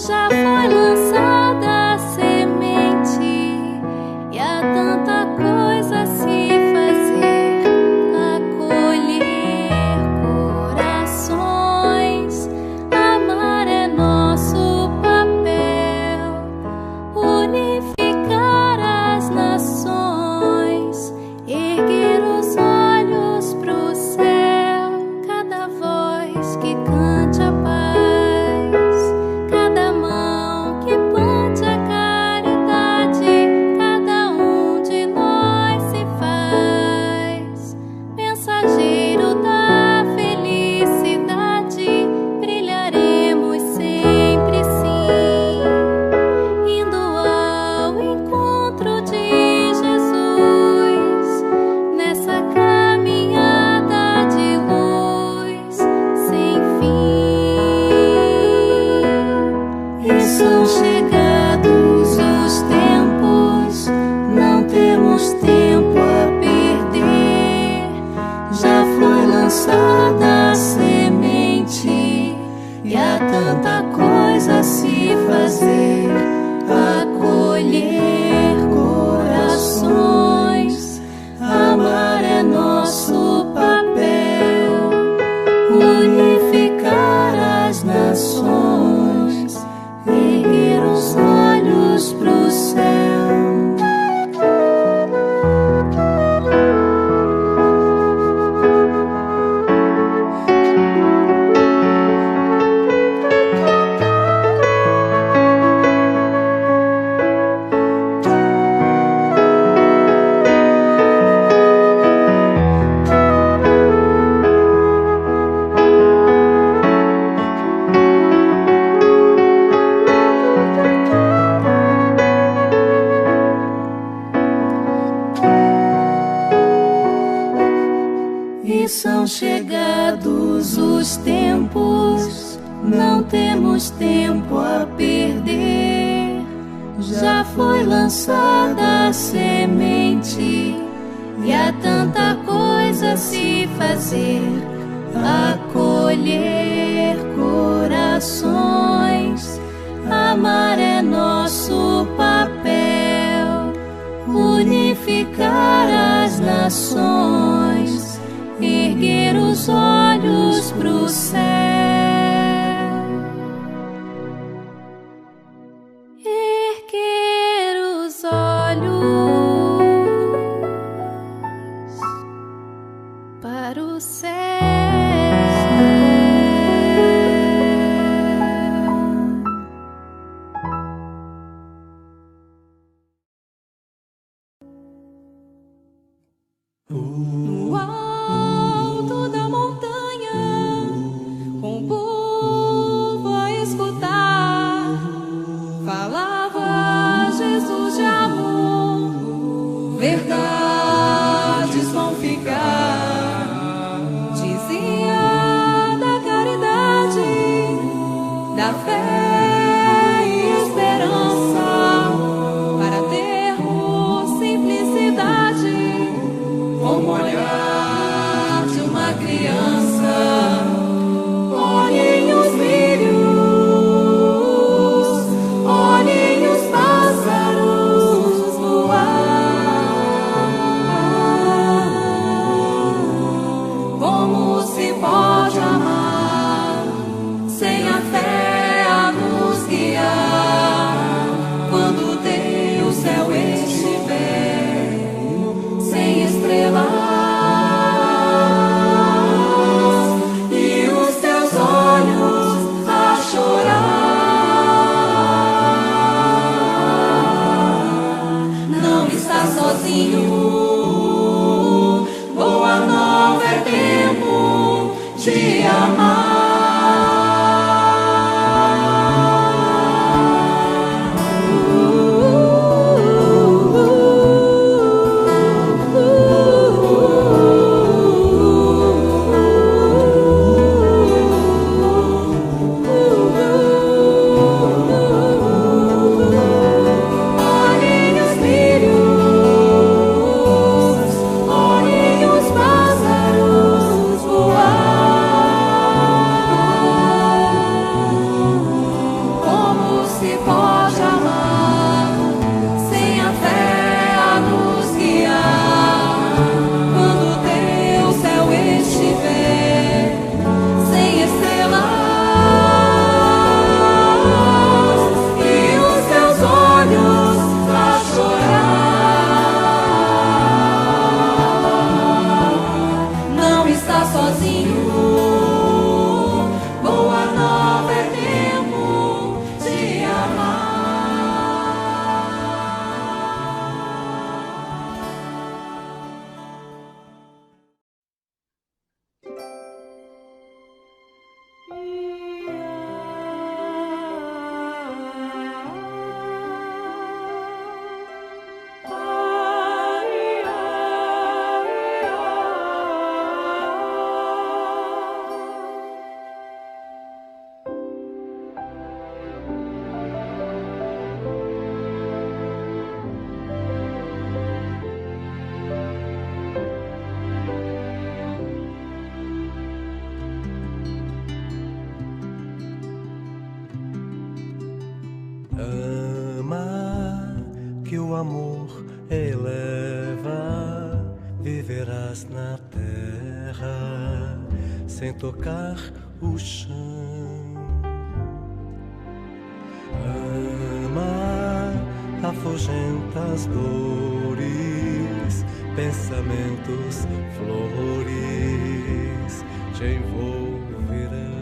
Já foi lançada a semente e há tanta coisa a se fazer, acolher corações. Amar é nosso papel, unificar as nações, erguer os olhos pro céu. Cada voz que cante a paz, cada mão que plante a caridade, cada um de nós se faz mensageiro da felicidade. Brilharemos sempre, sim, indo ao encontro de Jesus, nessa caminhada de luz sem fim. E são chegados os tempos, não temos tempo a perder. Já foi lançada a semente e há tanta coisa a se fazer, acolher corações. Amar é nosso papel, unificar as nações, erguer os olhos pro céu. E são chegados os tempos, não temos tempo a perder. Já foi lançada a semente e há tanta coisa a se fazer, acolher corações. Amar é nosso papel, unificar as nações, erguer os olhos pro céu. Erguer os olhos para o céu. No alto da montanha, com o povo a escutar, falava Jesus de amor, verdades vão ficar. Dizia da caridade, da fé e esperança, para termos simplicidade, como olhar de uma criança. Olhem os lírios, olhem os pássaros voar. Como se pode amar sem a fé, a Ama, que o amor eleva, viverás na terra sem tocar o chão. Ama, afugenta as dores, pensamentos, flores te envolverão.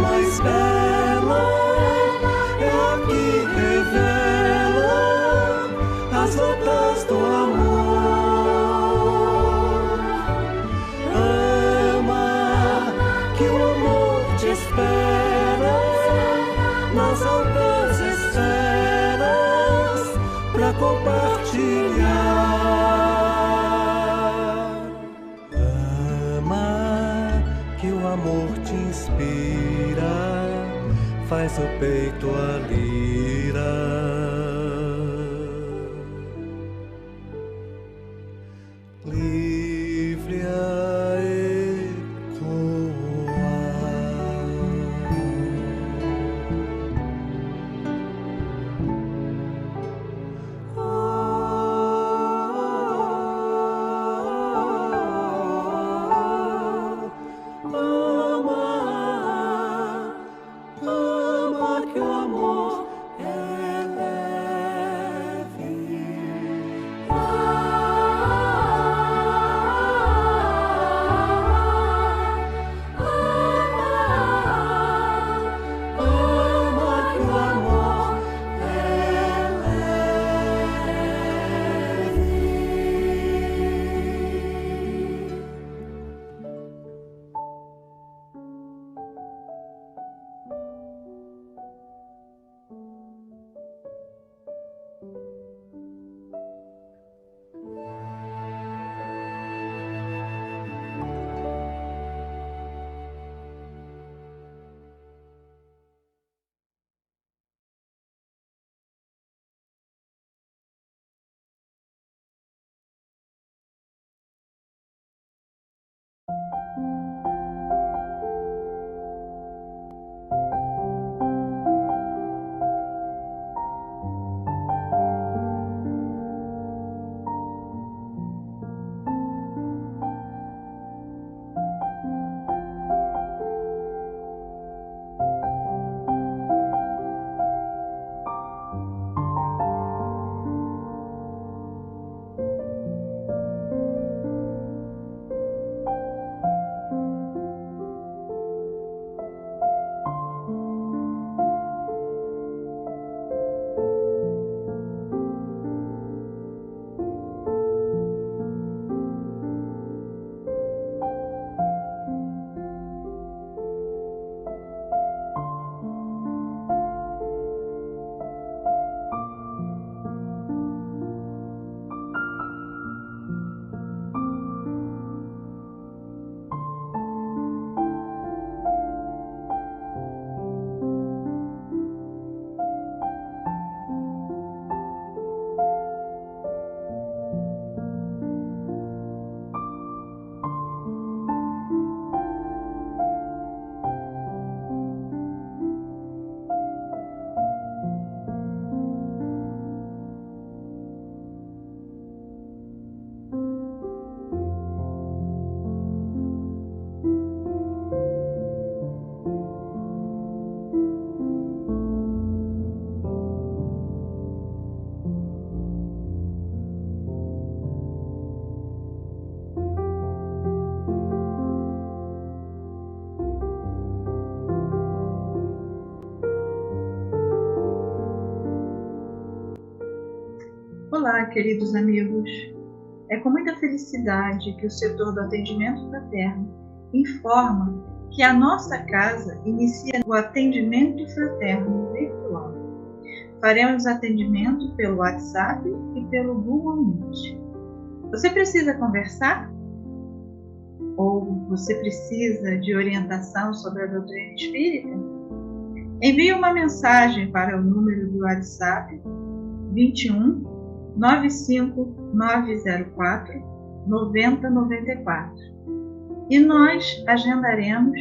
Mais bela é a que revela as notas do amor. Ama, que o amor te espera nas altas esferas pra compartilhar. Ama, que o amor te inspira, faz o peito a lira. Livre a que o amor é Olá, queridos amigos. É com muita felicidade que o setor do atendimento fraterno informa que a nossa casa inicia o atendimento fraterno virtual. Faremos atendimento pelo WhatsApp e pelo Google Meet. Você precisa conversar? Ou você precisa de orientação sobre a doutrina espírita? Envie uma mensagem para o número do WhatsApp 21 95 904 9094 e nós agendaremos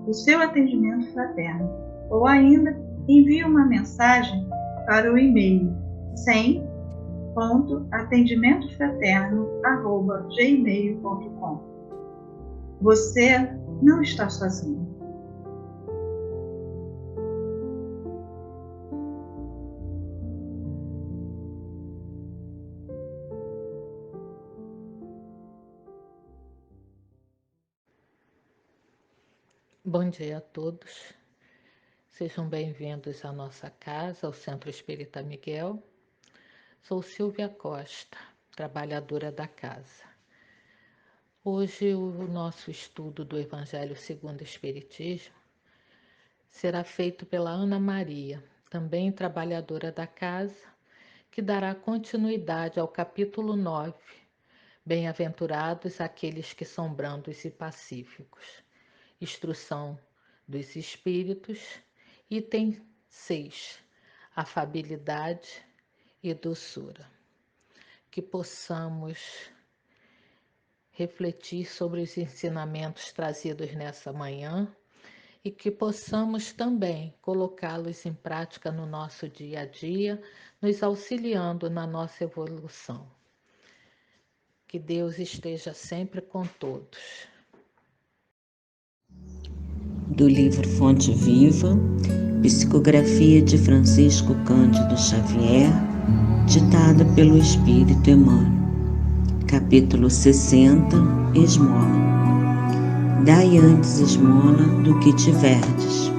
o seu atendimento fraterno. Ou ainda, envie uma mensagem para o e-mail 100.atendimentofraterno@gmail.com. Você não está sozinho. Bom dia a todos. Sejam bem-vindos à nossa casa, ao Centro Espírita Miguel. Sou Silvia Costa, trabalhadora da casa. Hoje o nosso estudo do Evangelho segundo o Espiritismo será feito pela Ana Maria, também trabalhadora da casa, que dará continuidade ao capítulo 9, Bem-aventurados aqueles que são brandos e pacíficos. Instrução dos Espíritos, item 6, afabilidade e doçura. Que possamos refletir sobre os ensinamentos trazidos nessa manhã e que possamos também colocá-los em prática no nosso dia a dia, nos auxiliando na nossa evolução. Que Deus esteja sempre com todos. Do livro Fonte Viva, psicografia de Francisco Cândido Xavier, ditada pelo Espírito Emmanuel. Capítulo 60, Esmola. Dai antes esmola do que tiverdes.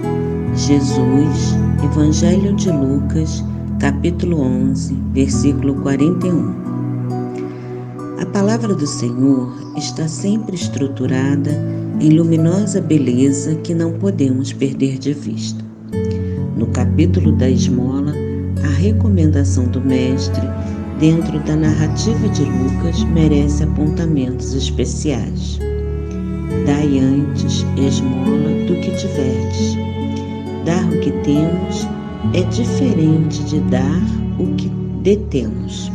Jesus, Evangelho de Lucas, capítulo 11, versículo 41. A palavra do Senhor está sempre estruturada em luminosa beleza que não podemos perder de vista. No capítulo da esmola, a recomendação do Mestre, dentro da narrativa de Lucas, merece apontamentos especiais. Dai antes esmola do que tiverdes. Dar o que temos é diferente de dar o que detemos.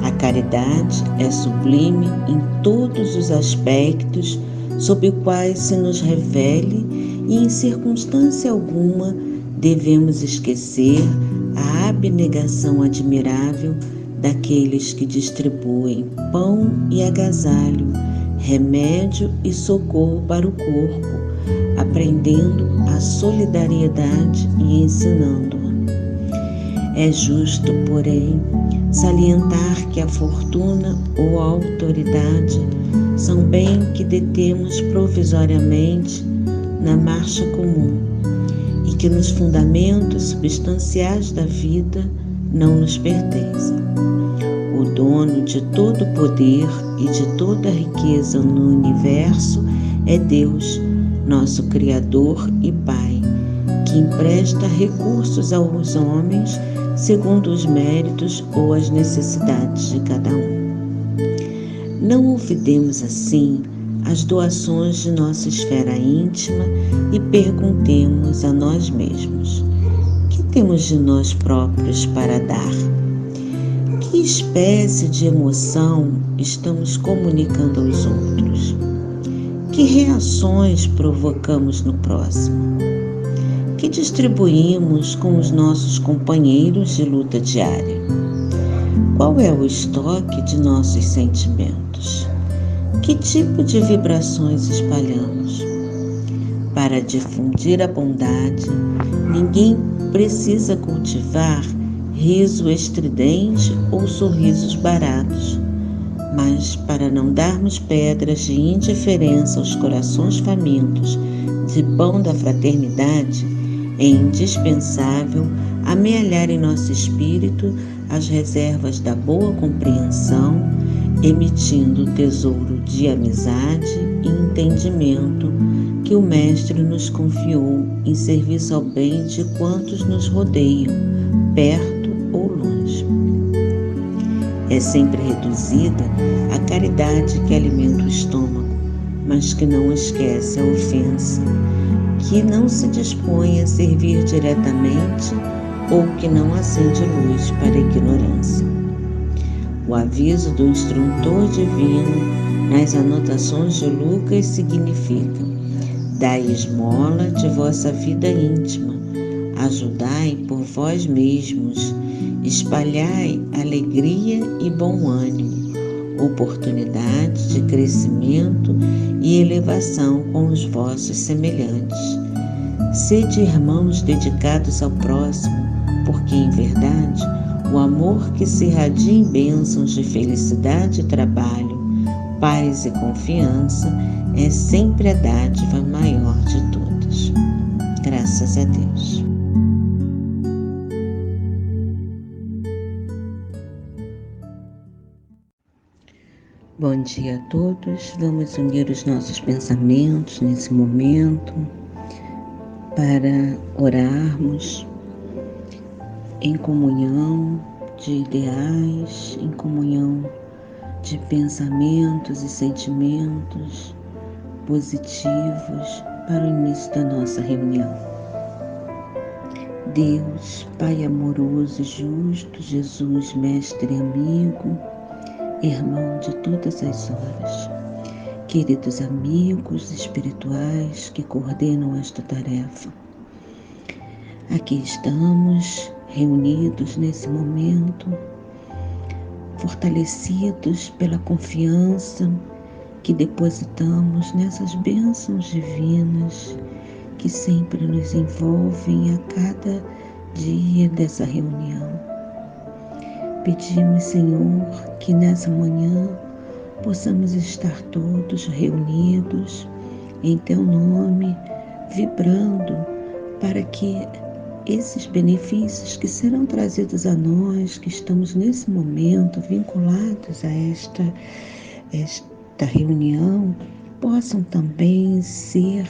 A caridade é sublime em todos os aspectos sob os quais se nos revele, e em circunstância alguma devemos esquecer a abnegação admirável daqueles que distribuem pão e agasalho, remédio e socorro para o corpo, aprendendo a solidariedade e ensinando-a. É justo, porém, salientar que a fortuna ou a autoridade são bem que detemos provisoriamente na marcha comum e que nos fundamentos substanciais da vida não nos pertencem. O dono de todo o poder e de toda a riqueza no universo é Deus, nosso Criador e Pai, que empresta recursos aos homens segundo os méritos ou as necessidades de cada um. Não olvidemos assim as doações de nossa esfera íntima e perguntemos a nós mesmos: que temos de nós próprios para dar? Que espécie de emoção estamos comunicando aos outros? Que reações provocamos no próximo? Que distribuímos com os nossos companheiros de luta diária? Qual é o estoque de nossos sentimentos? Que tipo de vibrações espalhamos? Para difundir a bondade, ninguém precisa cultivar riso estridente ou sorrisos baratos, mas para não darmos pedras de indiferença aos corações famintos de pão da fraternidade, é indispensável amealhar em nosso espírito as reservas da boa compreensão, emitindo o tesouro de amizade e entendimento que o Mestre nos confiou em serviço ao bem de quantos nos rodeiam, perto ou longe. É sempre reduzida a caridade que alimenta o estômago, mas que não esquece a ofensa, que não se dispõe a servir diretamente ou que não acende luz para a ignorância. O aviso do instrutor divino nas anotações de Lucas significa: dai esmola de vossa vida íntima, ajudai por vós mesmos, espalhai alegria e bom ânimo, oportunidade de crescimento e elevação com os vossos semelhantes. Sede irmãos dedicados ao próximo, porque em verdade o amor que se irradia em bênçãos de felicidade e trabalho, paz e confiança é sempre a dádiva maior de todas. Graças a Deus. Bom dia a todos. Vamos unir os nossos pensamentos nesse momento para orarmos em comunhão de ideais, em comunhão de pensamentos e sentimentos positivos para o início da nossa reunião. Deus, Pai amoroso e justo, Jesus, Mestre e amigo, irmão de todas as horas, queridos amigos espirituais que coordenam esta tarefa, aqui estamos reunidos nesse momento, fortalecidos pela confiança que depositamos nessas bênçãos divinas que sempre nos envolvem a cada dia dessa reunião. Pedimos, Senhor, que nessa manhã possamos estar todos reunidos em Teu nome, vibrando para que esses benefícios que serão trazidos a nós, que estamos nesse momento vinculados a esta reunião, possam também ser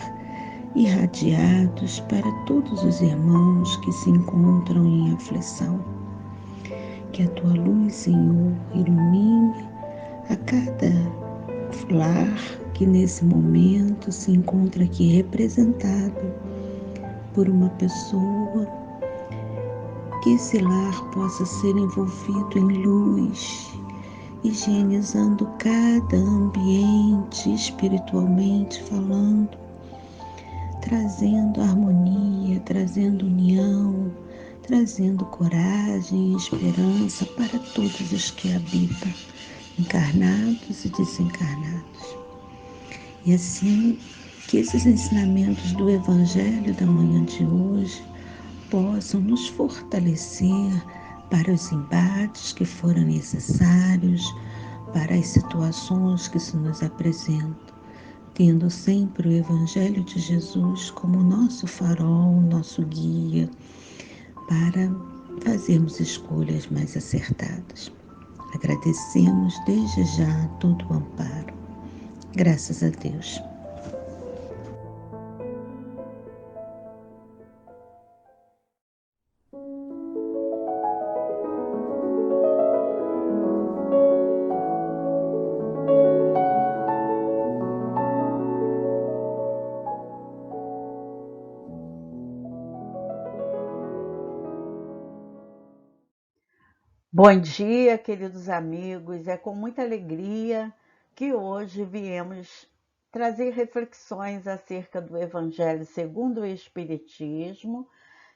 irradiados para todos os irmãos que se encontram em aflição. Que a Tua luz, Senhor, ilumine a cada lar que nesse momento se encontra aqui representado por uma pessoa, que esse lar possa ser envolvido em luz, higienizando cada ambiente espiritualmente falando, trazendo harmonia, trazendo união, trazendo coragem e esperança para todos os que habitam, encarnados e desencarnados. E assim, que esses ensinamentos do Evangelho da manhã de hoje possam nos fortalecer para os embates que forem necessários, para as situações que se nos apresentam, tendo sempre o Evangelho de Jesus como nosso farol, nosso guia, para fazermos escolhas mais acertadas. Agradecemos desde já todo o amparo. Graças a Deus. Bom dia, queridos amigos. É com muita alegria que hoje viemos trazer reflexões acerca do Evangelho segundo o Espiritismo,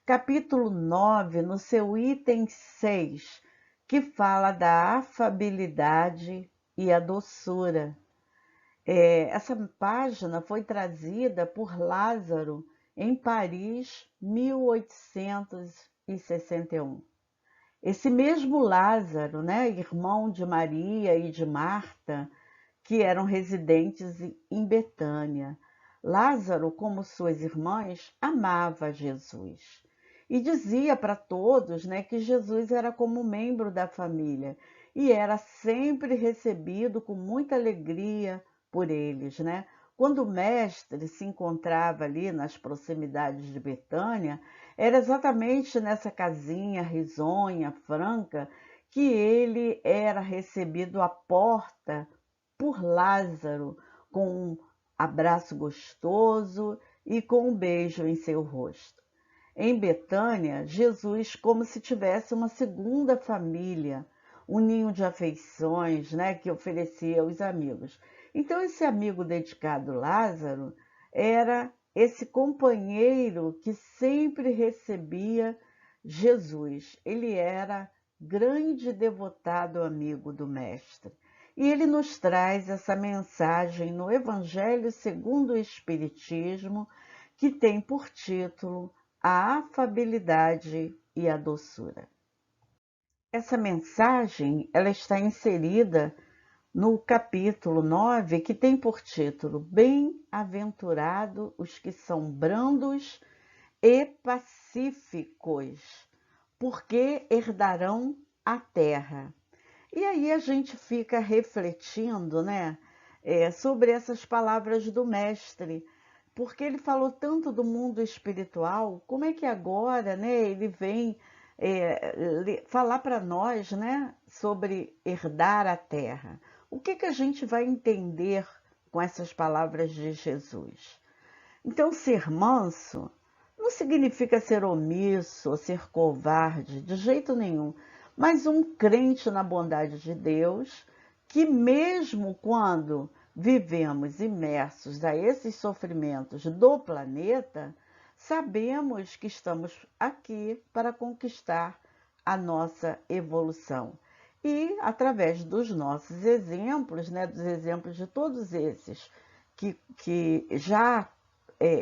capítulo 9, no seu item 6, que fala da afabilidade e a doçura. Essa página foi trazida por Lázaro em Paris, 1861. Esse mesmo Lázaro, irmão de Maria e de Marta, que eram residentes em Betânia. Lázaro, como suas irmãs, amava Jesus. e dizia para todos, né, que Jesus era como membro da família e era sempre recebido com muita alegria por eles, né? Quando o mestre se encontrava ali nas proximidades de Betânia, era exatamente nessa casinha risonha, franca, que ele era recebido à porta por Lázaro, com um abraço gostoso e com um beijo em seu rosto. Em Betânia, Jesus, como se tivesse uma segunda família, um ninho de afeições, né, que oferecia aos amigos. Então, esse amigo dedicado, Lázaro, era esse companheiro que sempre recebia Jesus. Ele era grande devotado amigo do Mestre. E ele nos traz essa mensagem no Evangelho segundo o Espiritismo, que tem por título A Afabilidade e a Doçura. Essa mensagem ela está inserida no capítulo 9, que tem por título Bem-aventurados os que são brandos e pacíficos, porque herdarão a terra. E aí a gente fica refletindo, né, sobre essas palavras do mestre, porque ele falou tanto do mundo espiritual, como é que agora, né, ele vem falar para nós, né, sobre herdar a terra. O que a gente vai entender com essas palavras de Jesus? Então, ser manso não significa ser omisso ou ser covarde, de jeito nenhum, mas um crente na bondade de Deus, que mesmo quando vivemos imersos a esses sofrimentos do planeta, sabemos que estamos aqui para conquistar a nossa evolução. E através dos nossos exemplos, né, dos exemplos de todos esses que já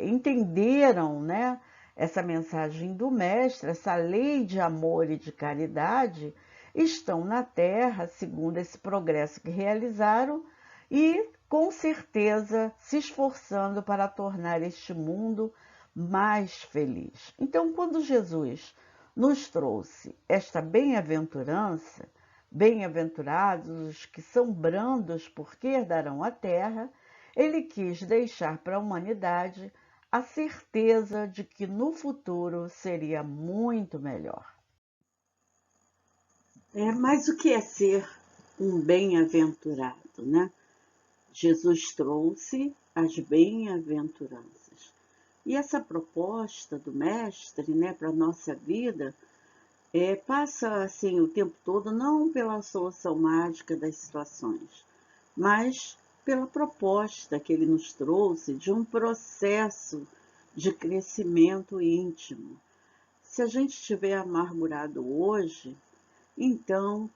entenderam, né, essa mensagem do Mestre, essa lei de amor e de caridade, estão na Terra, segundo esse progresso que realizaram, e com certeza se esforçando para tornar este mundo mais feliz. Então, quando Jesus nos trouxe esta bem-aventurança, bem-aventurados os que são brandos, porque herdarão a terra, ele quis deixar para a humanidade a certeza de que no futuro seria muito melhor. Mas o que é ser um bem-aventurado, né? Jesus trouxe as bem-aventuranças. E essa proposta do Mestre, né, para a nossa vida, passa assim o tempo todo não pela solução mágica das situações, mas pela proposta que ele nos trouxe de um processo de crescimento íntimo. Se a gente estiver amargurado hoje, então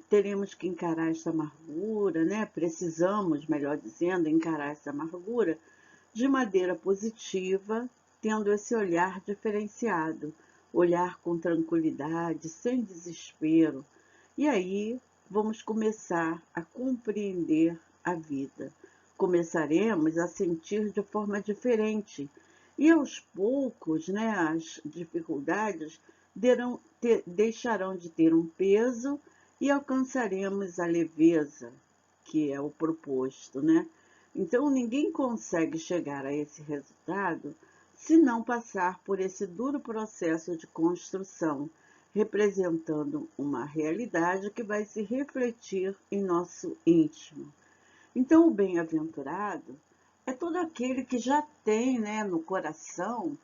teremos que encarar essa amargura, né? Precisamos, melhor dizendo, encarar essa amargura de maneira positiva, tendo esse olhar diferenciado, olhar com tranquilidade, sem desespero. E aí vamos começar a compreender a vida. Começaremos a sentir de forma diferente. E aos poucos, né, as dificuldades deixarão de ter um peso e alcançaremos a leveza, que é o proposto, né? Então, ninguém consegue chegar a esse resultado se não passar por esse duro processo de construção, representando uma realidade que vai se refletir em nosso íntimo. Então, o bem-aventurado é todo aquele que já tem, né, no coração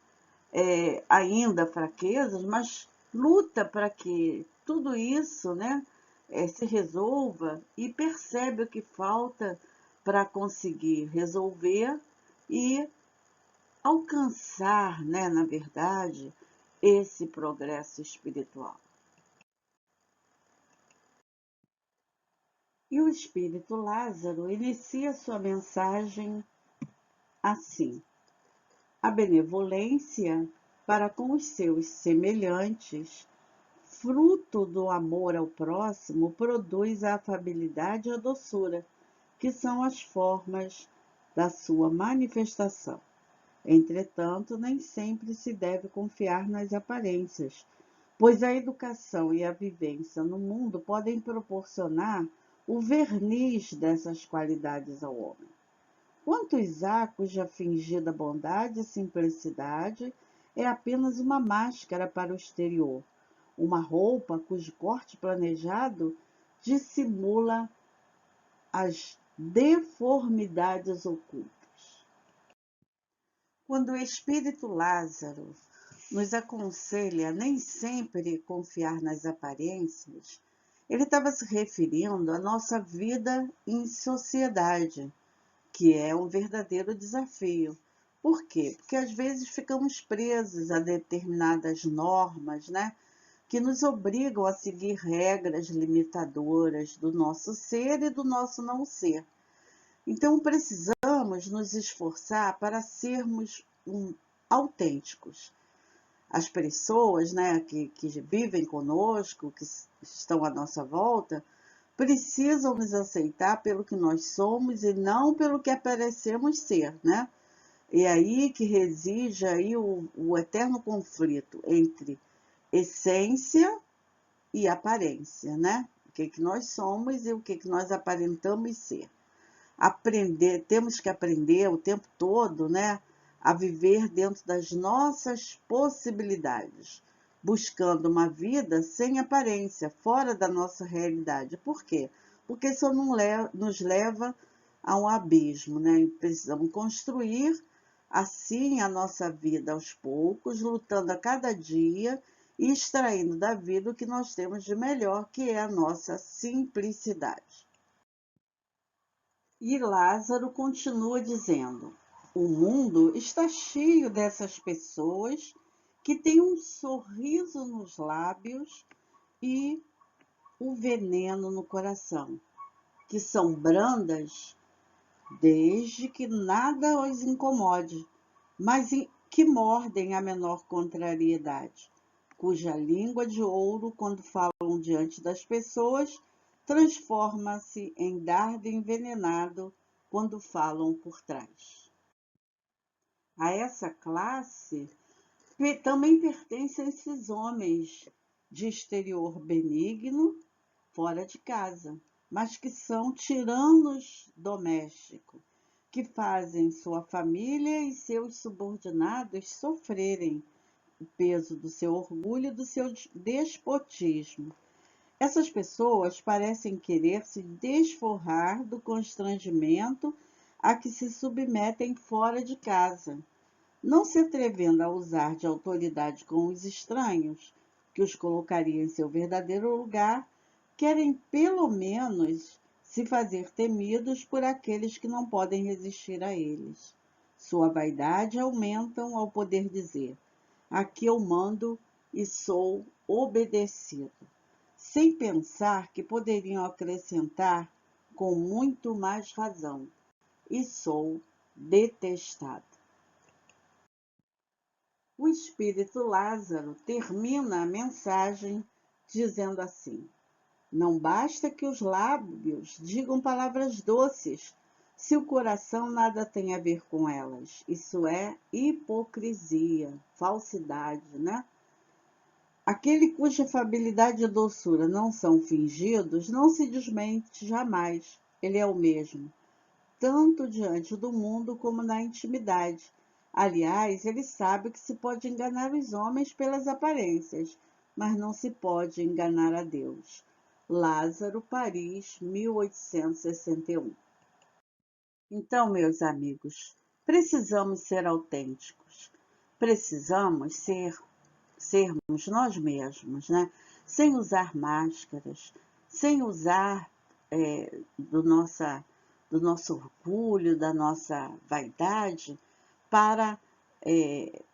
ainda fraquezas, mas luta para que tudo isso, né, se resolva e percebe o que falta para conseguir resolver e alcançar, né, na verdade, esse progresso espiritual. E o espírito Lázaro inicia sua mensagem assim: a benevolência para com os seus semelhantes, fruto do amor ao próximo, produz a afabilidade e a doçura, que são as formas da sua manifestação. Entretanto, nem sempre se deve confiar nas aparências, pois a educação e a vivência no mundo podem proporcionar o verniz dessas qualidades ao homem. Quantos há cuja fingida bondade e simplicidade é apenas uma máscara para o exterior, uma roupa cujo corte planejado dissimula as deformidades ocultas. Quando o espírito Lázaro nos aconselha a nem sempre confiar nas aparências, ele estava se referindo à nossa vida em sociedade, que é um verdadeiro desafio. Por quê? Porque às vezes ficamos presos a determinadas normas, né? Que nos obrigam a seguir regras limitadoras do nosso ser e do nosso não ser. Então precisamos nos esforçar para sermos autênticos. As pessoas, né, que vivem conosco, que estão à nossa volta, precisam nos aceitar pelo que nós somos e não pelo que aparecemos ser, né? E aí que reside aí o eterno conflito entre essência e aparência, né? O que nós somos e o que nós aparentamos ser. Temos que aprender o tempo todo, né, a viver dentro das nossas possibilidades, buscando uma vida sem aparência, fora da nossa realidade. Por quê? Porque isso nos leva a um abismo, né? Precisamos construir assim a nossa vida aos poucos, lutando a cada dia e extraindo da vida o que nós temos de melhor, que é a nossa simplicidade. E Lázaro continua dizendo: o mundo está cheio dessas pessoas que têm um sorriso nos lábios e o veneno no coração, que são brandas desde que nada os incomode, mas que mordem a menor contrariedade, cuja língua de ouro, quando falam diante das pessoas, transforma-se em dardo envenenado quando falam por trás. A essa classe também pertencem esses homens de exterior benigno, fora de casa, mas que são tiranos domésticos, que fazem sua família e seus subordinados sofrerem o peso do seu orgulho e do seu despotismo. Essas pessoas parecem querer se desforrar do constrangimento a que se submetem fora de casa, não se atrevendo a usar de autoridade com os estranhos, que os colocaria em seu verdadeiro lugar, querem pelo menos se fazer temidos por aqueles que não podem resistir a eles. Sua vaidade aumentam ao poder dizer: aqui eu mando e sou obedecido, sem pensar que poderiam acrescentar com muito mais razão: e sou detestado. O espírito Lázaro termina a mensagem dizendo assim: não basta que os lábios digam palavras doces, se o coração nada tem a ver com elas. Isso é hipocrisia, falsidade, né? Aquele cuja afabilidade e doçura não são fingidos, não se desmente jamais. Ele é o mesmo, tanto diante do mundo como na intimidade. Aliás, ele sabe que se pode enganar os homens pelas aparências, mas não se pode enganar a Deus. Lázaro, Paris, 1861. Então, meus amigos, precisamos ser autênticos. Precisamos sermos nós mesmos, né? Sem usar máscaras, sem usar do nosso orgulho, da nossa vaidade, para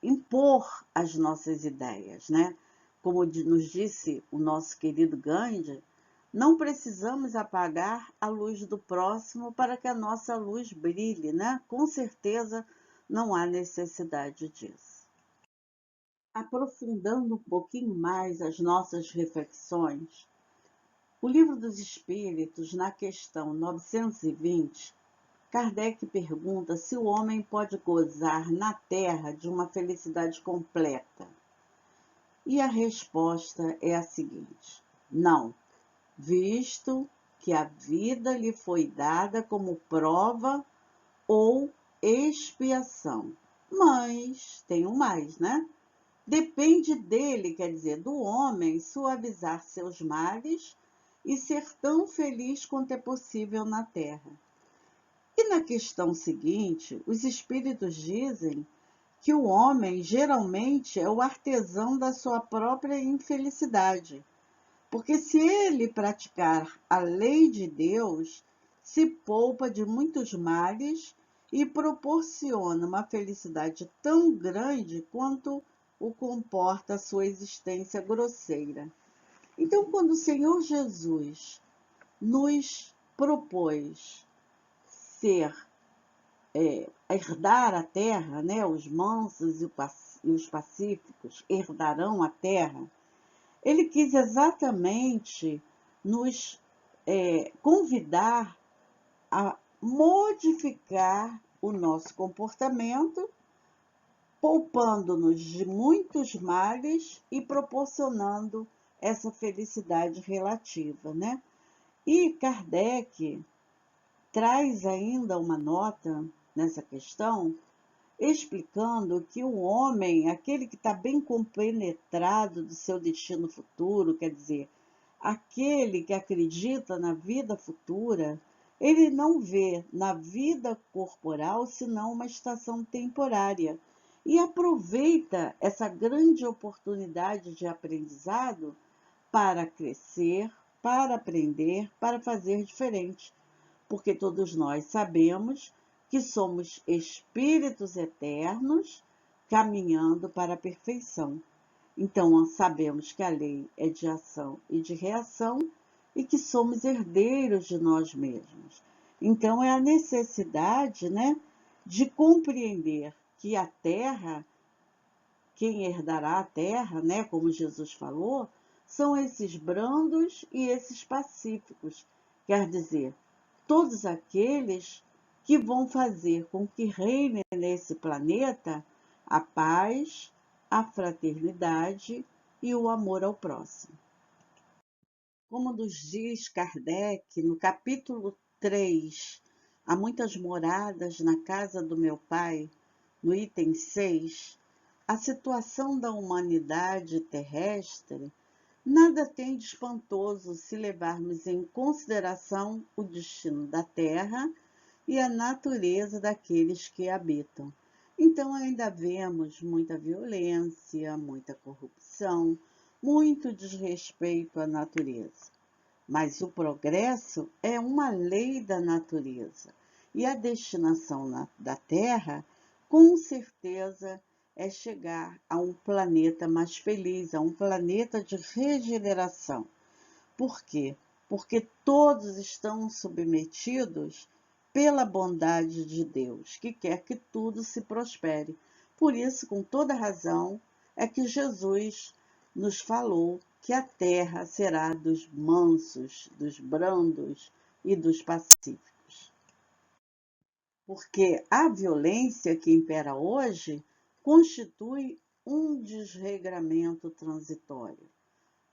impor as nossas ideias, né? Como nos disse o nosso querido Gandhi, não precisamos apagar a luz do próximo para que a nossa luz brilhe, né? Com certeza não há necessidade disso. Aprofundando um pouquinho mais as nossas reflexões, o Livro dos Espíritos, na questão 920, Kardec pergunta se o homem pode gozar na Terra de uma felicidade completa. E a resposta é a seguinte: não, visto que a vida lhe foi dada como prova ou expiação. Mas tem um mais, né? Depende dele, quer dizer, do homem, suavizar seus males e ser tão feliz quanto é possível na Terra. E na questão seguinte, os espíritos dizem que o homem geralmente é o artesão da sua própria infelicidade, porque se ele praticar a lei de Deus, se poupa de muitos males e proporciona uma felicidade tão grande quanto o comporta a sua existência grosseira. Então, quando o Senhor Jesus nos propôs herdar a terra, né? Os mansos e os pacíficos herdarão a terra, ele quis exatamente nos convidar a modificar o nosso comportamento, poupando-nos de muitos males e proporcionando essa felicidade relativa, né? E Kardec traz ainda uma nota nessa questão, explicando que o homem, aquele que está bem compenetrado do seu destino futuro, quer dizer, aquele que acredita na vida futura, ele não vê na vida corporal senão uma estação temporária e aproveita essa grande oportunidade de aprendizado para crescer, para aprender, para fazer diferente. Porque todos nós sabemos que somos espíritos eternos caminhando para a perfeição. Então, sabemos que a lei é de ação e de reação e que somos herdeiros de nós mesmos. Então, é a necessidade, né, de compreender que a terra, quem herdará a terra, né, como Jesus falou, são esses brandos e esses pacíficos. Quer dizer, todos aqueles que vão fazer com que reine nesse planeta a paz, a fraternidade e o amor ao próximo. Como nos diz Kardec, no capítulo 3, Há muitas moradas na casa do meu pai, no item 6, a situação da humanidade terrestre nada tem de espantoso se levarmos em consideração o destino da Terra e a natureza daqueles que a habitam. Então, ainda vemos muita violência, muita corrupção, muito desrespeito à natureza. Mas o progresso é uma lei da natureza e a destinação da Terra, com certeza, é chegar a um planeta mais feliz, a um planeta de regeneração. Por quê? Porque todos estão submetidos pela bondade de Deus, que quer que tudo se prospere. Por isso, com toda razão, é que Jesus nos falou que a terra será dos mansos, dos brandos e dos pacíficos. Porque a violência que impera hoje constitui um desregramento transitório.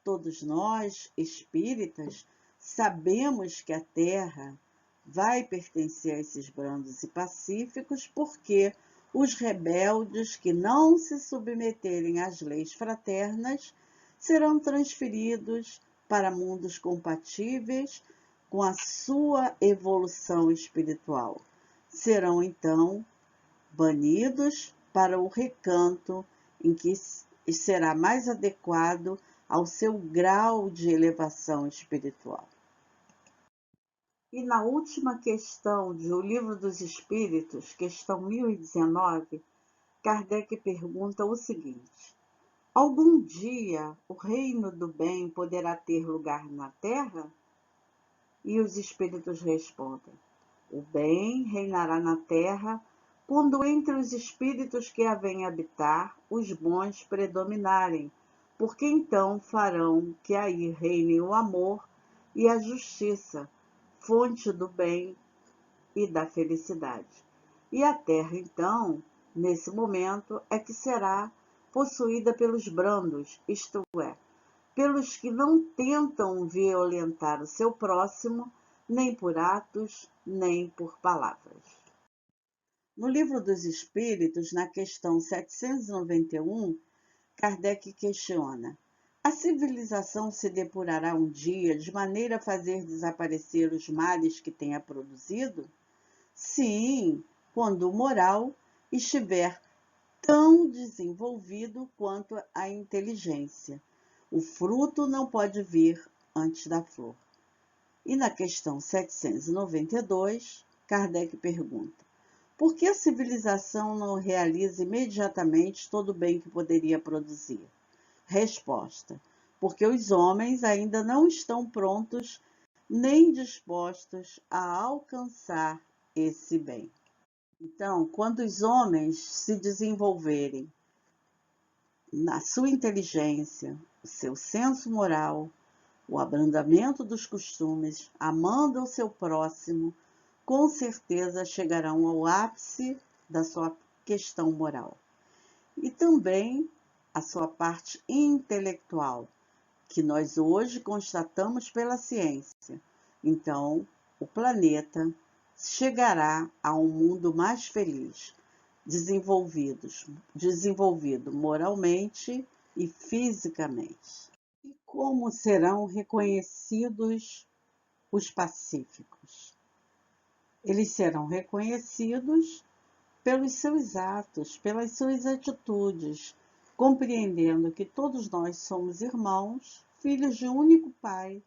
Todos nós, espíritas, sabemos que a Terra vai pertencer a esses brandos e pacíficos porque os rebeldes que não se submeterem às leis fraternas serão transferidos para mundos compatíveis com a sua evolução espiritual. Serão, então, banidos para o recanto em que será mais adequado ao seu grau de elevação espiritual. E na última questão de O Livro dos Espíritos, questão 1019, Kardec pergunta o seguinte: algum dia o reino do bem poderá ter lugar na Terra? E os espíritos respondem: o bem reinará na Terra quando entre os espíritos que a vêm habitar os bons predominarem, porque então farão que aí reine o amor e a justiça, fonte do bem, e da felicidade. E a terra, então, nesse momento, é que será possuída pelos brandos, isto é, pelos que não tentam violentar o seu próximo, nem por atos, nem por palavras. No Livro dos Espíritos, na questão 791, Kardec questiona: a civilização se depurará um dia de maneira a fazer desaparecer os males que tenha produzido? Sim, quando o moral estiver tão desenvolvido quanto a inteligência. O fruto não pode vir antes da flor. E na questão 792, Kardec pergunta: por que a civilização não realiza imediatamente todo o bem que poderia produzir? Resposta: porque os homens ainda não estão prontos nem dispostos a alcançar esse bem. Então, quando os homens se desenvolverem na sua inteligência, o seu senso moral, o abrandamento dos costumes, amando o seu próximo, com certeza chegarão ao ápice da sua questão moral. E também a sua parte intelectual, que nós hoje constatamos pela ciência. Então, o planeta chegará a um mundo mais feliz, desenvolvido moralmente e fisicamente. E como serão reconhecidos os pacíficos? Eles serão reconhecidos pelos seus atos, pelas suas atitudes, compreendendo que todos nós somos irmãos, filhos de um único Pai,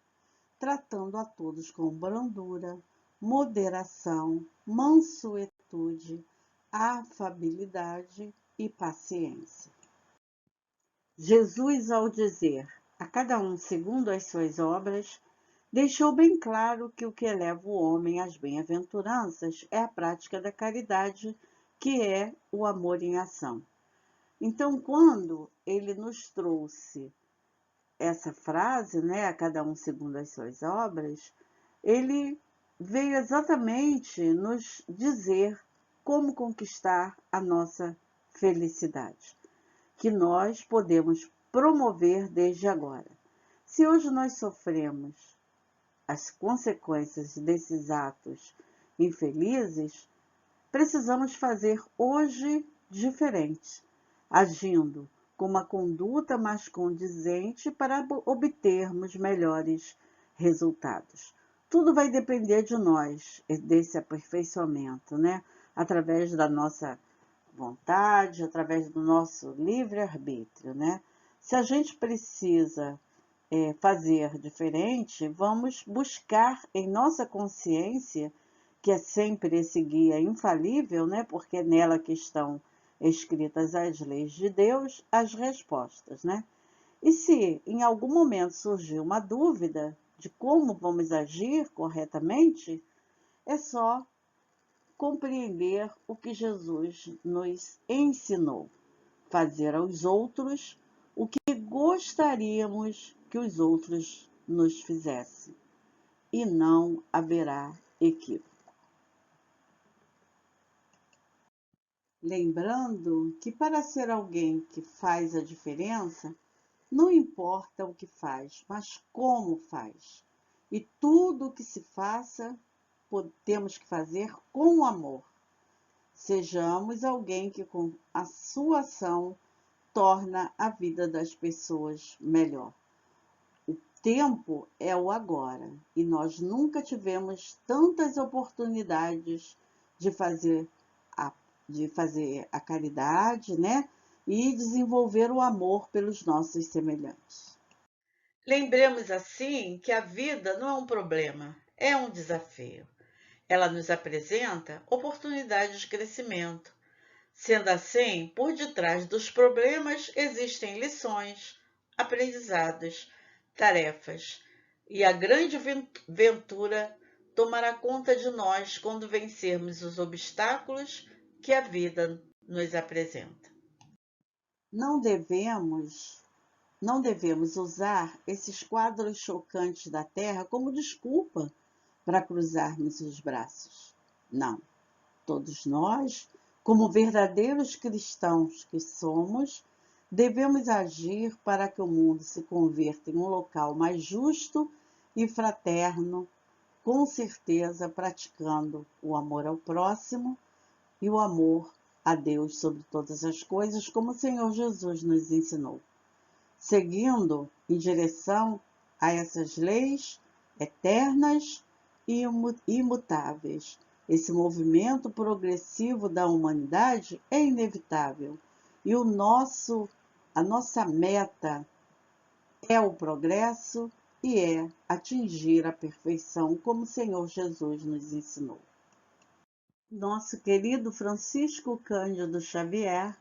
tratando a todos com brandura, moderação, mansuetude, afabilidade e paciência. Jesus, ao dizer a cada um segundo as suas obras, deixou bem claro que o que eleva o homem às bem-aventuranças é a prática da caridade, que é o amor em ação. Então, quando ele nos trouxe essa frase, a cada um segundo as suas obras, ele veio exatamente nos dizer como conquistar a nossa felicidade, que nós podemos promover desde agora. Se hoje nós sofremos as consequências desses atos infelizes, precisamos fazer hoje diferente, agindo com uma conduta mais condizente para obtermos melhores resultados. Tudo vai depender de nós, desse aperfeiçoamento, através da nossa vontade, através do nosso livre-arbítrio, Se a gente precisa fazer diferente, vamos buscar em nossa consciência, que é sempre esse guia infalível, porque é nela que estão escritas as leis de Deus, as respostas, E se em algum momento surgir uma dúvida de como vamos agir corretamente, é só compreender o que Jesus nos ensinou: fazer aos outros o que gostaríamos que os outros nos fizessem, e não haverá equívoco. Lembrando que para ser alguém que faz a diferença, não importa o que faz, mas como faz. E tudo o que se faça, temos que fazer com amor. Sejamos alguém que com a sua ação torna a vida das pessoas melhor. O tempo é o agora e nós nunca tivemos tantas oportunidades de fazer a caridade, e desenvolver o amor pelos nossos semelhantes. Lembremos assim que a vida não é um problema, é um desafio. Ela nos apresenta oportunidades de crescimento. Sendo assim, por detrás dos problemas existem lições, aprendizados, tarefas, e a grande ventura tomará conta de nós quando vencermos os obstáculos que a vida nos apresenta. Não devemos usar esses quadros chocantes da Terra como desculpa para cruzarmos os braços. Não. Todos nós, como verdadeiros cristãos que somos, devemos agir para que o mundo se converta em um local mais justo e fraterno, com certeza praticando o amor ao próximo e o amor a Deus sobre todas as coisas, como o Senhor Jesus nos ensinou, seguindo em direção a essas leis eternas e imutáveis. Esse movimento progressivo da humanidade é inevitável e a nossa meta é o progresso e é atingir a perfeição, como o Senhor Jesus nos ensinou. Nosso querido Francisco Cândido Xavier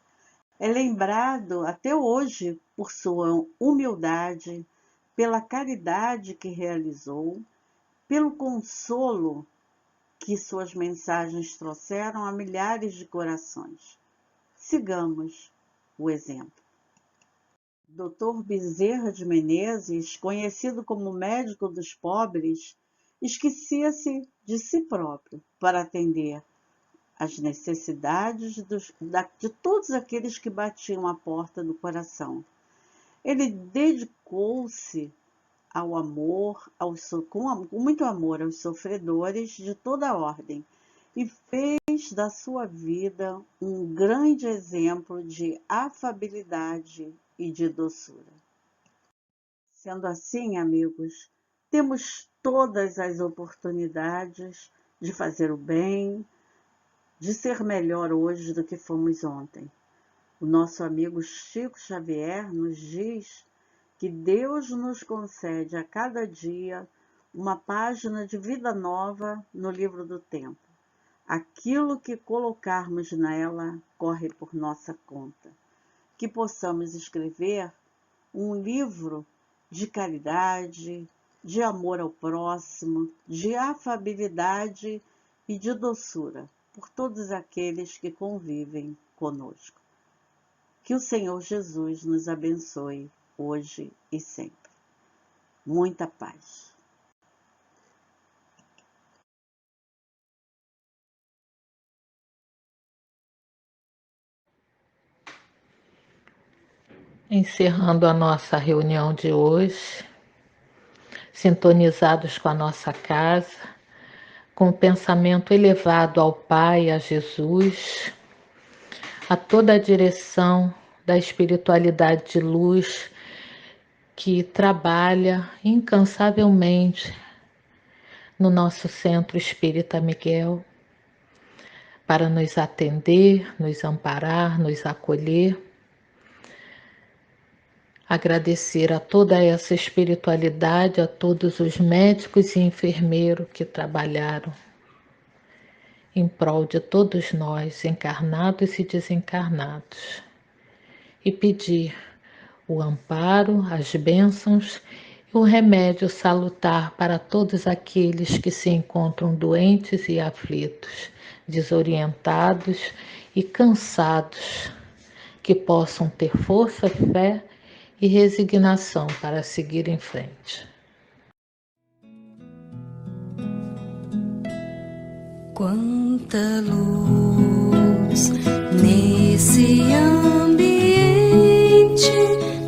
é lembrado até hoje por sua humildade, pela caridade que realizou, pelo consolo que suas mensagens trouxeram a milhares de corações. Sigamos o exemplo. Dr. Bezerra de Menezes, conhecido como médico dos pobres, esquecia-se de si próprio para atender às necessidades de todos aqueles que batiam à porta do coração. Ele dedicou-se ao amor, com muito amor aos sofredores de toda ordem e fez da sua vida um grande exemplo de afabilidade e de doçura. Sendo assim, amigos, temos todas as oportunidades de fazer o bem, de ser melhor hoje do que fomos ontem. O nosso amigo Chico Xavier nos diz que Deus nos concede a cada dia uma página de vida nova no livro do tempo. Aquilo que colocarmos nela corre por nossa conta. Que possamos escrever um livro de caridade, de amor ao próximo, de afabilidade e de doçura por todos aqueles que convivem conosco. Que o Senhor Jesus nos abençoe hoje e sempre. Muita paz. Encerrando a nossa reunião de hoje, sintonizados com a nossa casa, com o pensamento elevado ao Pai, a Jesus, a toda a direção da espiritualidade de luz que trabalha incansavelmente no nosso Centro Espírita Miguel para nos atender, nos amparar, nos acolher. Agradecer a toda essa espiritualidade, a todos os médicos e enfermeiros que trabalharam em prol de todos nós, encarnados e desencarnados, e pedir o amparo, as bênçãos e o remédio salutar para todos aqueles que se encontram doentes e aflitos, desorientados e cansados, que possam ter força, fé e resignação para seguir em frente. Quanta luz nesse ambiente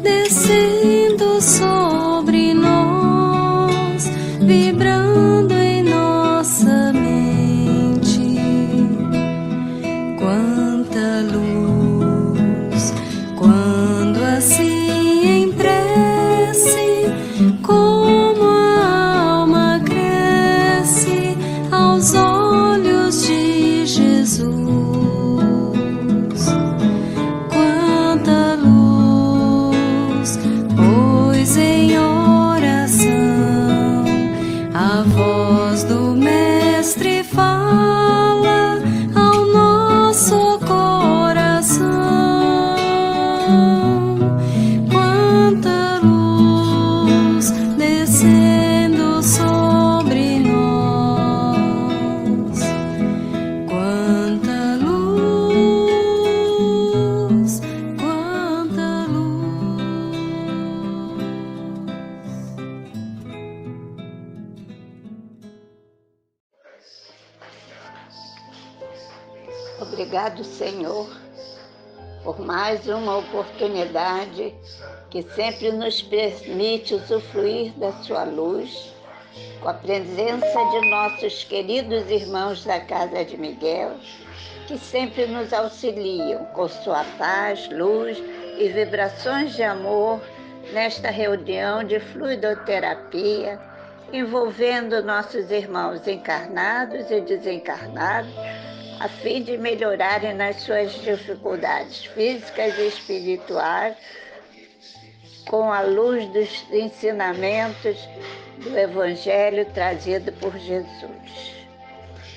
descendo sobre nós, vibrando em nossa mente. Quanta luz quando assim em prece, como a alma cresce aos olhos de Jesus. Quanta luz Obrigado, Senhor, por mais uma oportunidade que sempre nos permite usufruir da sua luz, com a presença de nossos queridos irmãos da Casa de Miguel, que sempre nos auxiliam com sua paz, luz e vibrações de amor nesta reunião de fluidoterapia, envolvendo nossos irmãos encarnados e desencarnados, a fim de melhorarem nas suas dificuldades físicas e espirituais, com a luz dos ensinamentos do Evangelho trazido por Jesus.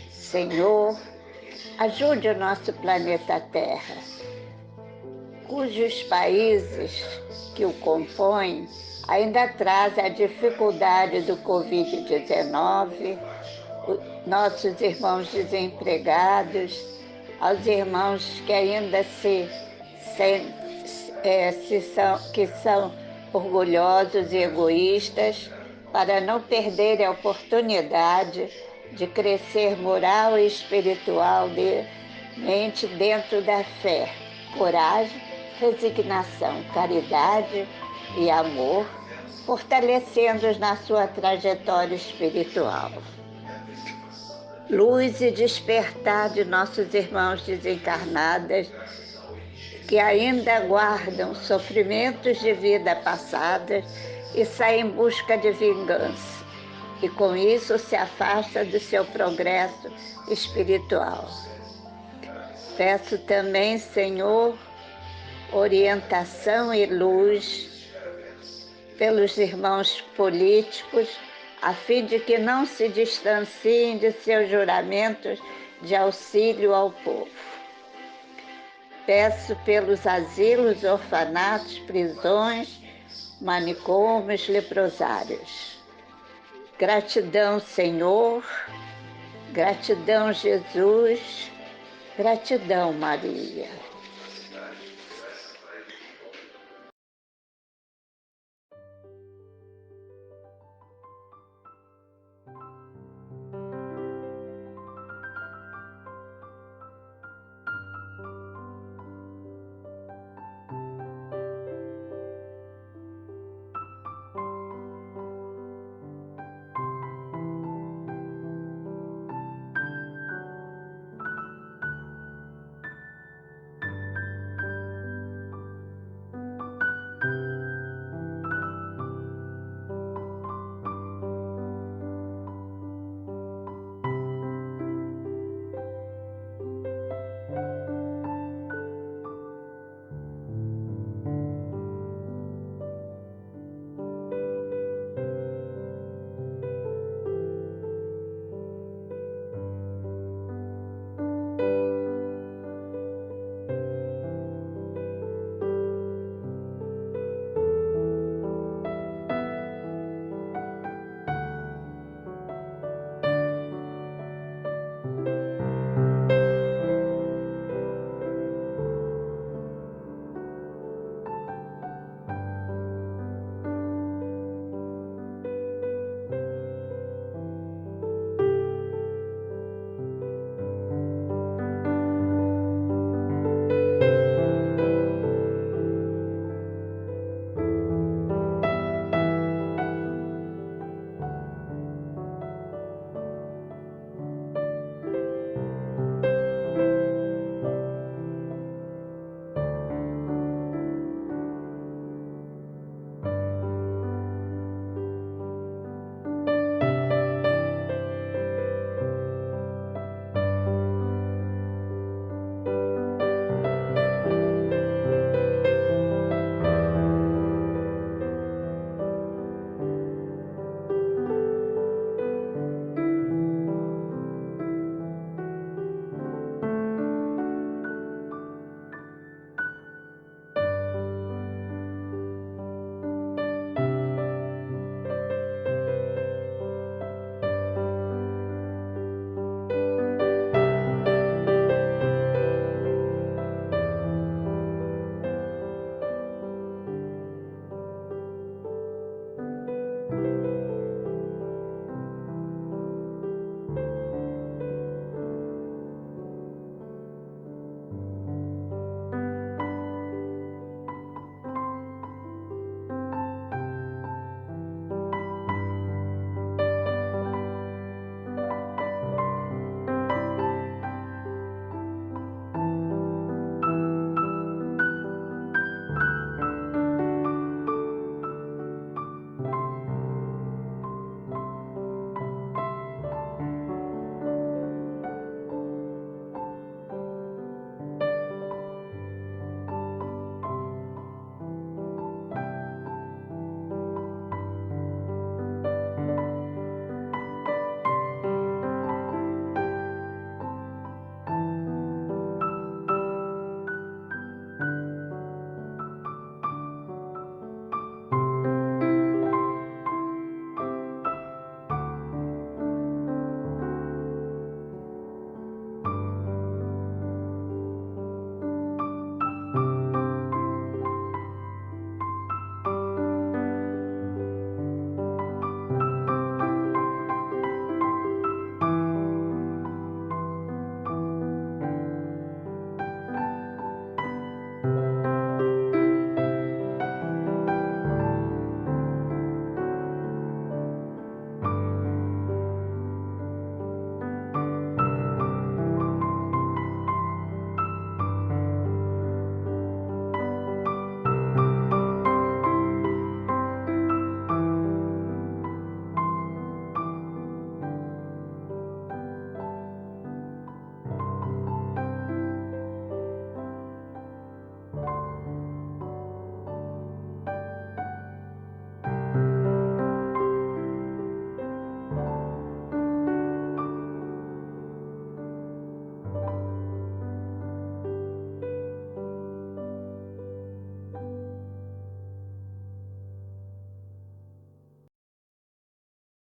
Senhor, ajude o nosso planeta Terra, cujos países que o compõem ainda trazem a dificuldade do Covid-19, nossos irmãos desempregados, aos irmãos que ainda são orgulhosos e egoístas, para não perderem a oportunidade de crescer moral e espiritualmente dentro da fé, coragem, resignação, caridade e amor, fortalecendo-os na sua trajetória espiritual. Luz e despertar de nossos irmãos desencarnados que ainda guardam sofrimentos de vida passada e saem em busca de vingança, e com isso se afasta do seu progresso espiritual. Peço também, Senhor, orientação e luz pelos irmãos políticos, a fim de que não se distanciem de seus juramentos de auxílio ao povo. Peço pelos asilos, orfanatos, prisões, manicômios, leprosários. Gratidão, Senhor, gratidão, Jesus, gratidão, Maria.